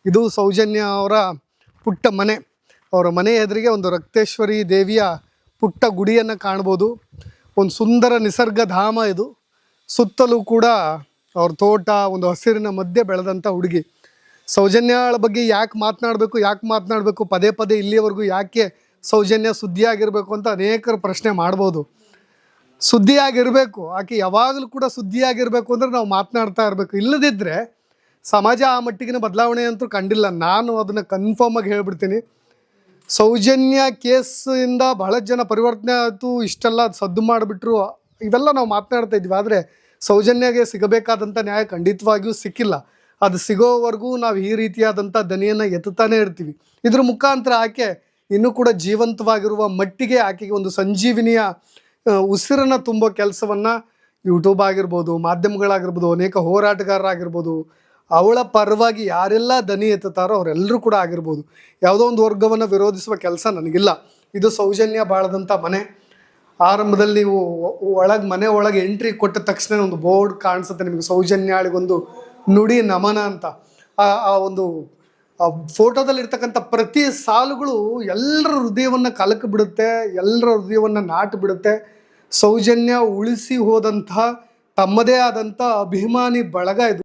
ಇದು ಸೌಜನ್ಯ ಅವರ ಪುಟ್ಟ ಮನೆ. ಅವರ ಮನೆ ಎದುರಿಗೆ ಒಂದು ರಕ್ತೇಶ್ವರಿ ದೇವಿಯ ಪುಟ್ಟ ಗುಡಿಯನ್ನು ಕಾಣ್ಬೋದು. ಒಂದು ಸುಂದರ ನಿಸರ್ಗಧಾಮ ಇದು. ಸುತ್ತಲೂ ಕೂಡ ಅವ್ರ ತೋಟ, ಒಂದು ಹಸಿರಿನ ಮಧ್ಯೆ ಬೆಳೆದಂಥ ಹುಡುಗಿ. ಸೌಜನ್ಯಳ ಬಗ್ಗೆ ಯಾಕೆ ಮಾತನಾಡಬೇಕು ಪದೇ ಪದೇ ಇಲ್ಲಿಯವರೆಗೂ ಯಾಕೆ ಸೌಜನ್ಯ ಸುದ್ದಿಯಾಗಿರಬೇಕು ಅಂತ ಅನೇಕರು ಪ್ರಶ್ನೆ ಮಾಡ್ಬೋದು. ಸುದ್ದಿಯಾಗಿರಬೇಕು, ಆಕೆ ಯಾವಾಗಲೂ ಕೂಡ ಸುದ್ದಿಯಾಗಿರಬೇಕು ಅಂದರೆ ನಾವು ಮಾತನಾಡ್ತಾ ಇರಬೇಕು. ಇಲ್ಲದಿದ್ದರೆ ಸಮಾಜ ಆ ಮಟ್ಟಿಗಿನ ಬದಲಾವಣೆ ಅಂತೂ ಕಂಡಿಲ್ಲ. ನಾನು ಅದನ್ನು ಕನ್ಫರ್ಮಾಗಿ ಹೇಳ್ಬಿಡ್ತೀನಿ. ಸೌಜನ್ಯ ಕೇಸಿಂದ ಬಹಳ ಜನ ಪರಿವರ್ತನೆ ಆಯಿತು, ಇಷ್ಟೆಲ್ಲ ಸದ್ದು ಮಾಡಿಬಿಟ್ರು, ಇವೆಲ್ಲ ನಾವು ಮಾತನಾಡ್ತಾ ಇದ್ವಿ. ಆದರೆ ಸೌಜನ್ಯಗೆ ಸಿಗಬೇಕಾದಂಥ ನ್ಯಾಯ ಖಂಡಿತವಾಗಿಯೂ ಸಿಕ್ಕಿಲ್ಲ. ಅದು ಸಿಗೋವರೆಗೂ ನಾವು ಈ ರೀತಿಯಾದಂಥ ದನಿಯನ್ನು ಎತ್ತುತ್ತಾನೆ ಇರ್ತೀವಿ. ಇದ್ರ ಮುಖಾಂತರ ಆಕೆ ಇನ್ನೂ ಕೂಡ ಜೀವಂತವಾಗಿರುವ ಮಟ್ಟಿಗೆ ಆಕೆಗೆ ಒಂದು ಸಂಜೀವಿನಿಯ ಉಸಿರನ್ನು ತುಂಬೋ ಕೆಲಸವನ್ನು ಯೂಟ್ಯೂಬ್ ಆಗಿರ್ಬೋದು, ಮಾಧ್ಯಮಗಳಾಗಿರ್ಬೋದು, ಅನೇಕ ಹೋರಾಟಗಾರರಾಗಿರ್ಬೋದು, ಅವಳ ಪರವಾಗಿ ಯಾರೆಲ್ಲ ದನಿ ಎತ್ತುತ್ತಾರೋ ಅವರೆಲ್ಲರೂ ಕೂಡ ಆಗಿರ್ಬೋದು. ಯಾವುದೋ ಒಂದು ವರ್ಗವನ್ನು ವಿರೋಧಿಸುವ ಕೆಲಸ ನನಗಿಲ್ಲ. ಇದು ಸೌಜನ್ಯ ಬಾಳದಂಥ ಮನೆ. ಆರಂಭದಲ್ಲಿ ನೀವು ಮನೆ ಒಳಗೆ ಎಂಟ್ರಿ ಕೊಟ್ಟ ತಕ್ಷಣ ಒಂದು ಬೋರ್ಡ್ ಕಾಣಿಸುತ್ತೆ ನಿಮಗೆ, ಸೌಜನ್ಯಾಳಿಗೊಂದು ನುಡಿ ನಮನ ಅಂತ. ಆ ಒಂದು ಫೋಟೋದಲ್ಲಿರ್ತಕ್ಕಂಥ ಪ್ರತಿ ಸಾಲುಗಳು ಎಲ್ಲರ ಹೃದಯವನ್ನು ಕಲಕ ಬಿಡುತ್ತೆ, ಎಲ್ಲರ ಹೃದಯವನ್ನು ನಾಟು ಬಿಡುತ್ತೆ. ಸೌಜನ್ಯ ಉಳಿಸಿ ಹೋದಂಥ ತಮ್ಮದೇ ಆದಂಥ ಅಭಿಮಾನಿ ಬಳಗ ಇದು.